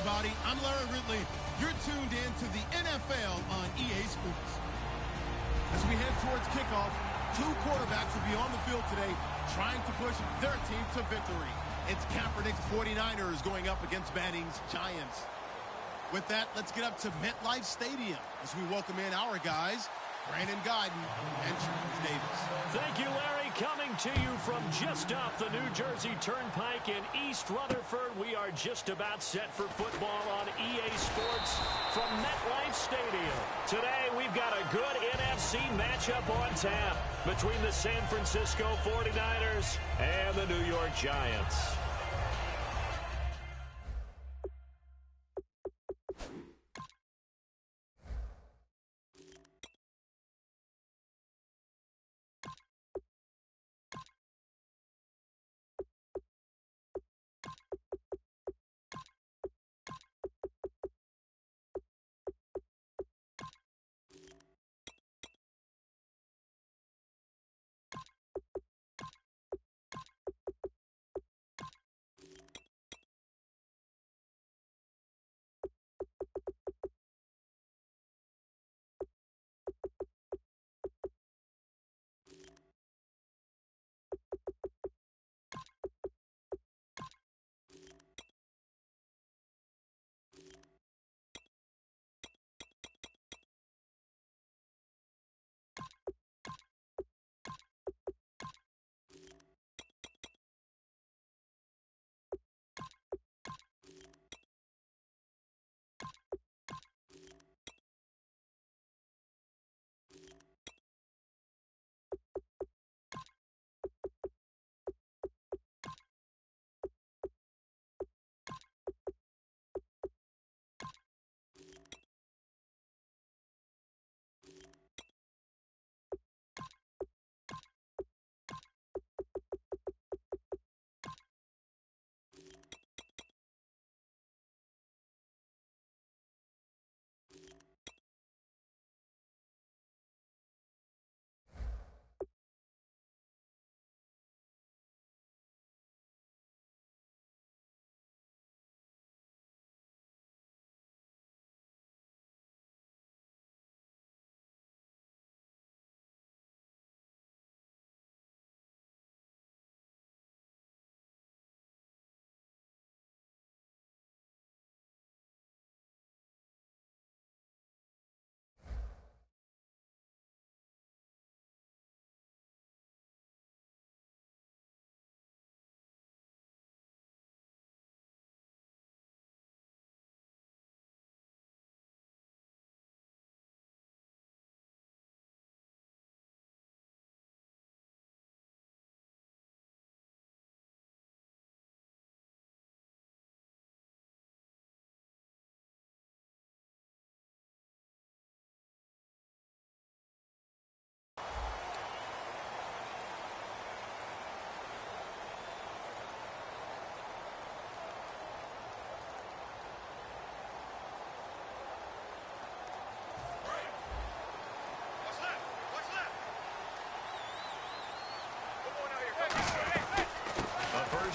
everybody. I'm Larry Ridley. You're tuned in to the NFL on EA Sports. As we head towards kickoff, two quarterbacks will be on the field today trying to push their team to victory. It's Kaepernick's 49ers going up against Manning's Giants. With that, let's get up to MetLife Stadium as we welcome in our guys, Brandon Guyton and Charles Davis. Thank you, Larry. Coming to you from just off the New Jersey Turnpike in East Rutherford, we are just about set for football on EA Sports from MetLife Stadium. Today, we've got a good NFC matchup on tap between the San Francisco 49ers and the New York Giants.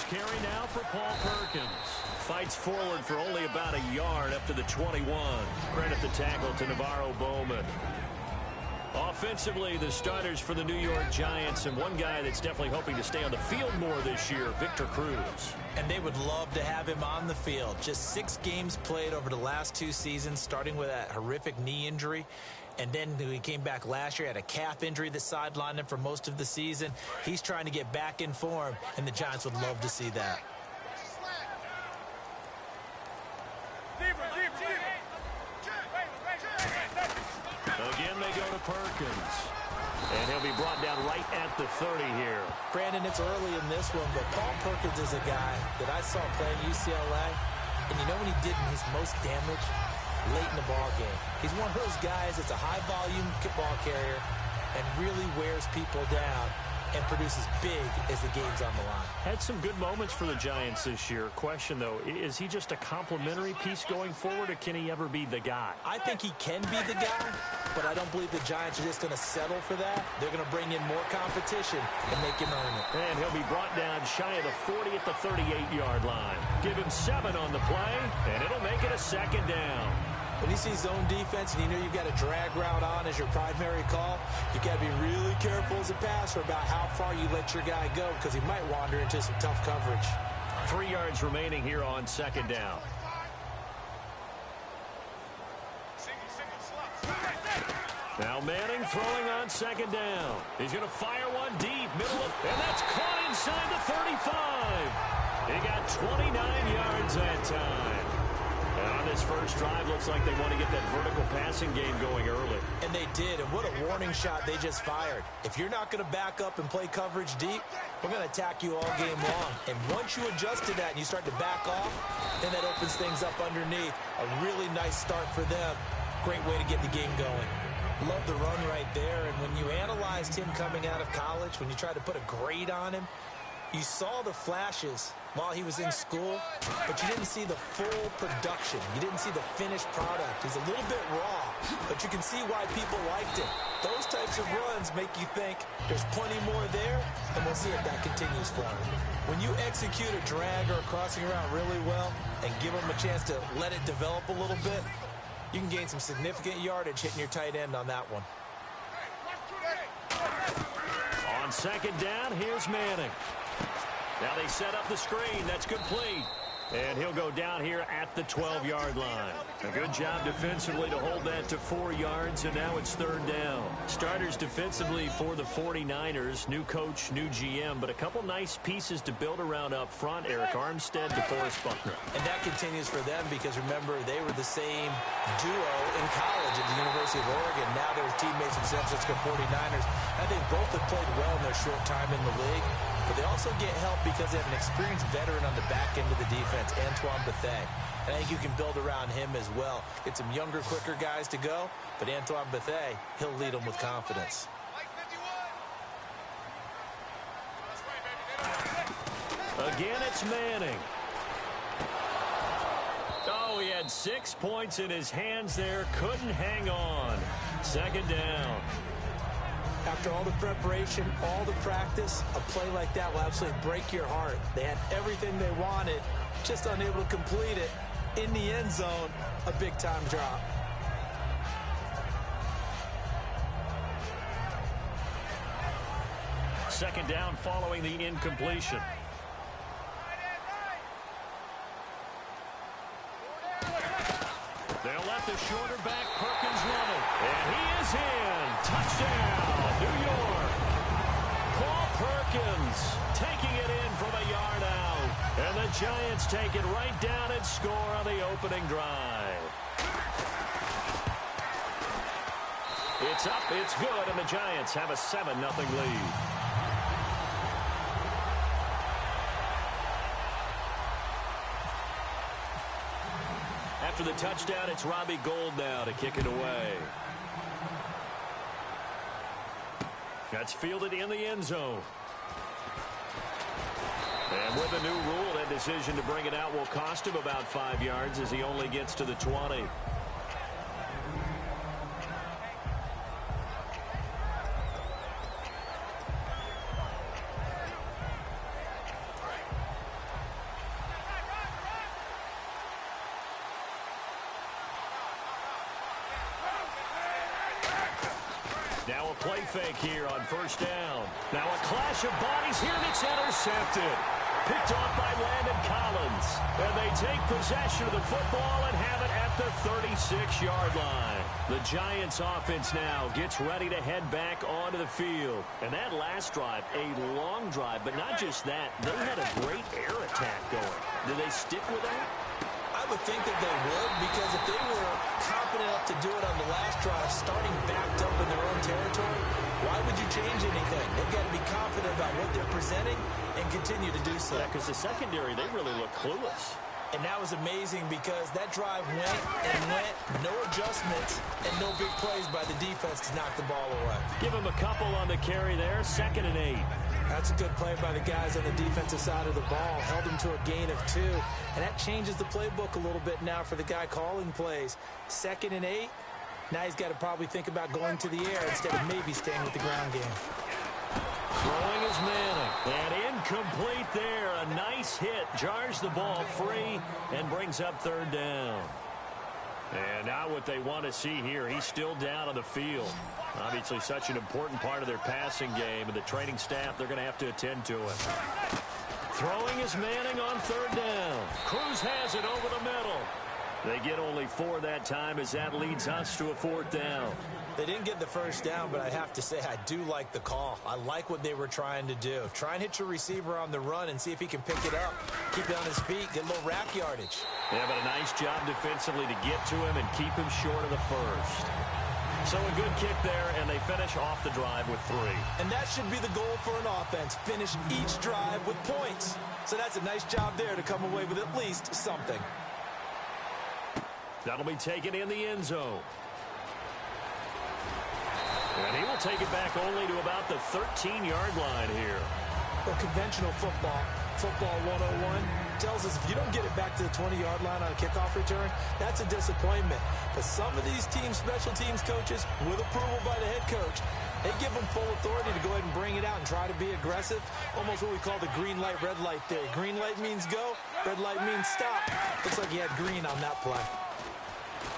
Carry now for Paul Perkins. Fights forward for only about a yard up to the 21. Credit the tackle to Navarro Bowman. Offensively, the starters for the New York Giants, and one guy that's definitely hoping to stay on the field more this year, Victor Cruz. And they would love to have him on the field. Just 6 games played over the last 2 seasons, starting with that horrific knee injury. And then he came back last year, had a calf injury that sidelined him for most of the season. He's trying to get back in form, and the Giants would love to see that. Again, they go to Perkins. And he'll be brought down right at the 30 here. Brandon, it's early in this one, but Paul Perkins is a guy that I saw play at UCLA. And you know when he did his most damage? Late in the ball game. He's one of those guys that's a high-volume ball carrier and really wears people down. and produces big as the game's on the line. Had some good moments for the Giants this year. Question, though, is he just a complimentary piece going forward, or can he ever be the guy? I think he can be the guy, but I don't believe the Giants are just going to settle for that. They're going to bring in more competition and make him earn it. And he'll be brought down shy of the 40 at the 38-yard line. Give him 7 on the play, and it'll make it a second down. When you see zone defense and you know you've got a drag route on as your primary call, you got to be really careful as a passer about how far you let your guy go because he might wander into some tough coverage. 3 yards remaining here on second down. Now Manning throwing on second down. He's going to fire one deep, and that's caught inside the 35. He got 29 yards that time. And on this first drive, looks like they want to get that vertical passing game going early. And they did, and what a warning shot they just fired. If you're not going to back up and play coverage deep, we're going to attack you all game long. And once you adjust to that and you start to back off, then that opens things up underneath. A really nice start for them. Great way to get the game going. Love the run right there, and when you analyzed him coming out of college, when you tried to put a grade on him, you saw the flashes while he was in school, but you didn't see the full production. You didn't see the finished product. He's a little bit raw, but you can see why people liked it. Those types of runs make you think there's plenty more there, and we'll see if that continues for him. When you execute a drag or a crossing route really well and give him a chance to let it develop a little bit, you can gain some significant yardage hitting your tight end on that one. On second down, here's Manning. Now they set up the screen. That's complete. And he'll go down here at the 12-yard line. A good job defensively to hold that to 4 yards, and now it's third down. Starters defensively for the 49ers. New coach, new GM, but a couple nice pieces to build around up front. Eric Armstead, DeForest Buckner. And that continues for them because, remember, they were the same duo in college at the University of Oregon. Now they're teammates with the San Francisco 49ers. I think both have played well in their short time in the league. But they also get help because they have an experienced veteran on the back end of the defense, Antoine Bethea. And I think you can build around him as well. Get some younger, quicker guys to go, but Antoine Bethea, he'll lead them with confidence. Again, it's Manning. Oh, he had 6 points in his hands there. Couldn't hang on. Second down. After all the preparation, all the practice, a play like that will absolutely break your heart. They had everything they wanted, just unable to complete it. In the end zone, a big-time drop. Second down following the incompletion. They'll let the shorter back Perkins run it. And he is in. Touchdown, New York. Paul Perkins taking it in from a yard out. And the Giants take it right down and score on the opening drive. It's up, it's good, and the Giants have a 7-0 lead. After the touchdown, it's Robbie Gould now to kick it away. That's fielded in the end zone. And with a new rule, that decision to bring it out will cost him about 5 yards as he only gets to the 20. Now a play fake here on first down. Now a clash of bodies here, and it's intercepted. Picked off by Landon Collins. And they take possession of the football and have it at the 36-yard line. The Giants offense now gets ready to head back onto the field. And that last drive, a long drive, but not just that. They had a great air attack going. Do they stick with that? I would think that they would, because if they were confident enough to do it on the last drive, starting backed up in their own territory, why would you change anything? They've got to be confident about what they're presenting and continue to do so. Yeah, because the secondary, they really look clueless. And that was amazing because that drive went and went, no adjustments, and no big plays by the defense to knock the ball away. Give him a couple on the carry there, 2nd and 8. That's a good play by the guys on the defensive side of the ball. Held him to a gain of 2. And that changes the playbook a little bit now for the guy calling plays. 2nd and 8. Now he's got to probably think about going to the air instead of maybe staying with the ground game. Throwing is Manning. And incomplete there. A nice hit. Jars the ball free and brings up 3rd down. And now what they want to see here, he's still down on the field. Obviously such an important part of their passing game, and the training staff, they're going to have to attend to it. Throwing is Manning on 3rd down. Cruz has it over the middle. They get only 4 that time as that leads us to a 4th down. They didn't get the 1st down, but I have to say I do like the call. I like what they were trying to do. Try and hit your receiver on the run and see if he can pick it up. Keep it on his feet, get a little rack yardage. Yeah, but a nice job defensively to get to him and keep him short of the 1st. So a good kick there, and they finish off the drive with 3. And that should be the goal for an offense. Finish each drive with points. So that's a nice job there to come away with at least something. That'll be taken in the end zone. And he will take it back only to about the 13-yard line here. Well, conventional football 101, tells us if you don't get it back to the 20-yard line on a kickoff return, that's a disappointment. But some of these teams, special teams coaches, with approval by the head coach, they give them full authority to go ahead and bring it out and try to be aggressive. Almost what we call the green light, red light theory. Green light means go, red light means stop. Looks like he had green on that play.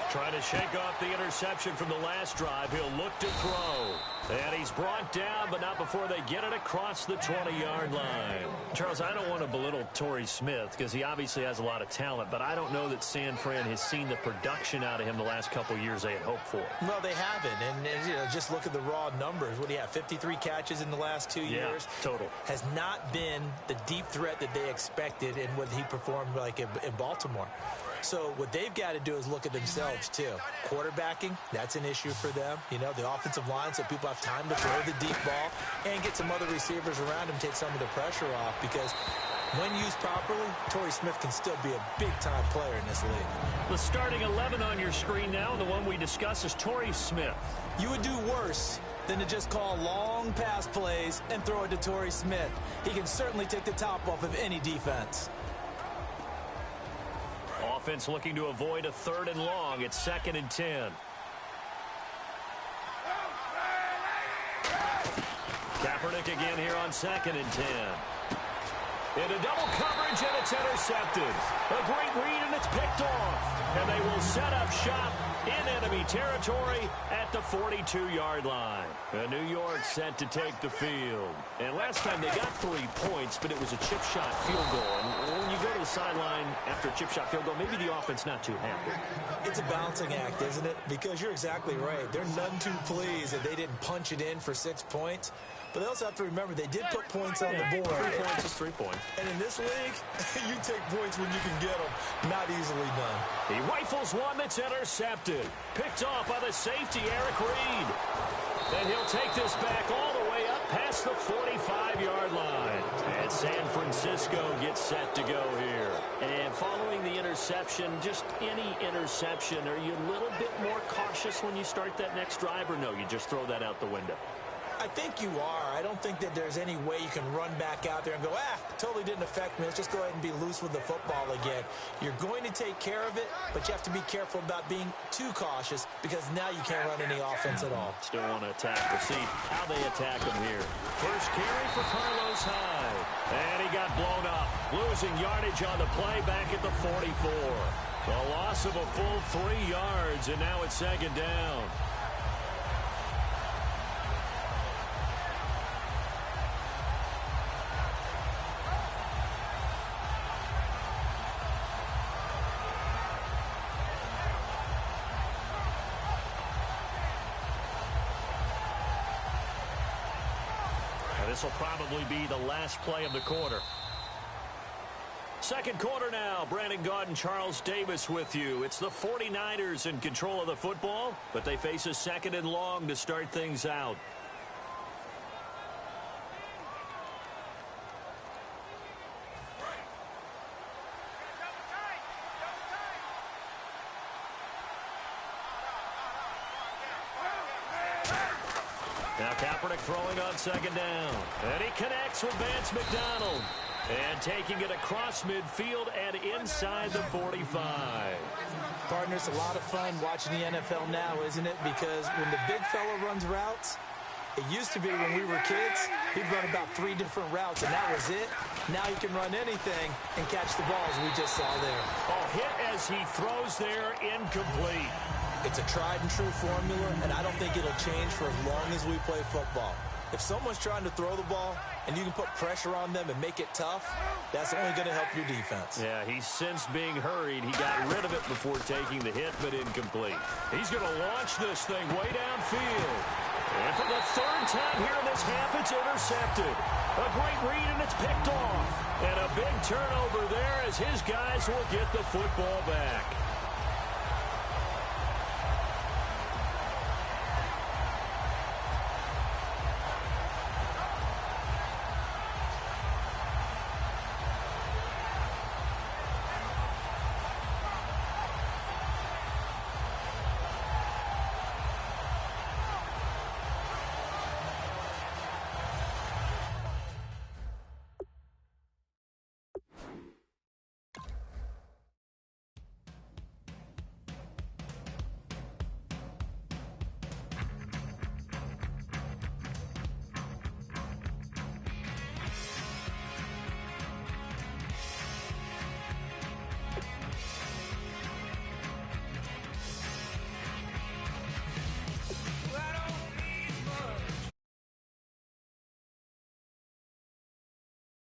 Trying to shake off the interception from the last drive. He'll look to throw. And he's brought down, but not before they get it across the 20-yard line. Charles, I don't want to belittle Torrey Smith because he obviously has a lot of talent, but I don't know that San Fran has seen the production out of him the last couple of years they had hoped for. Well, they haven't. And you know, just look at the raw numbers. What do you have, 53 catches in the last 2 years? Total. Has not been the deep threat that they expected in what he performed like in Baltimore. So what they've got to do is look at themselves, too. Quarterbacking, that's an issue for them. You know, the offensive line, so people have time to throw the deep ball and get some other receivers around him, take some of the pressure off. Because when used properly, Torrey Smith can still be a big-time player in this league. The starting 11 on your screen now, the one we discuss is Torrey Smith. You would do worse than to just call long pass plays and throw it to Torrey Smith. He can certainly take the top off of any defense. Offense looking to avoid a 3rd and long. It's 2nd and 10. Kaepernick again here on 2nd and 10. Into double coverage, and it's intercepted. A great read, and it's picked off. And they will set up shop in enemy territory at the 42-yard line. New York set to take the field. And last time they got 3 points, but it was a chip shot field goal. And when you go to the sideline after a chip shot field goal, maybe the offense not too happy. It's a balancing act, isn't it? Because you're exactly right. They're none too pleased that they didn't punch it in for 6 points. But they also have to remember they did put points on the board. 3 points is 3 points. And in this league, you take points when you can get them. Not easily done. He rifles one that's intercepted. Picked off by the safety, Eric Reed. And he'll take this back all the way up past the 45-yard line. And San Francisco gets set to go here. And following the interception, just any interception, are you a little bit more cautious when you start that next drive, or no, you just throw that out the window? I think you are. I don't think that there's any way you can run back out there and go, totally didn't affect me. Let's just go ahead and be loose with the football again. You're going to take care of it, but you have to be careful about being too cautious because now you can't run any offense at all. Still want to attack. We'll see how they attack him here. First carry for Carlos Hyde. And he got blown up. Losing yardage on the play back at the 44. A loss of a full 3 yards, and now it's 2nd down. This will probably be the last play of the quarter. Second quarter now. Brandon Gaud and Charles Davis with you. It's the 49ers in control of the football, but they face a 2nd and long to start things out. Now Kaepernick throwing on second down. And he connects with Vance McDonald. And taking it across midfield and inside the 45. Partner, it's a lot of fun watching the NFL now, isn't it? Because when the big fella runs routes, it used to be when we were kids, he'd run about 3 different routes, and that was it. Now he can run anything and catch the balls we just saw there. Oh, hit as he throws there, incomplete. It's a tried-and-true formula, and I don't think it'll change for as long as we play football. If someone's trying to throw the ball and you can put pressure on them and make it tough, that's only going to help your defense. Yeah, he's since being hurried. He got rid of it before taking the hit, but incomplete. He's going to launch this thing way downfield. And for the 3rd time here in this half, it's intercepted. A great read, and it's picked off. And a big turnover there as his guys will get the football back.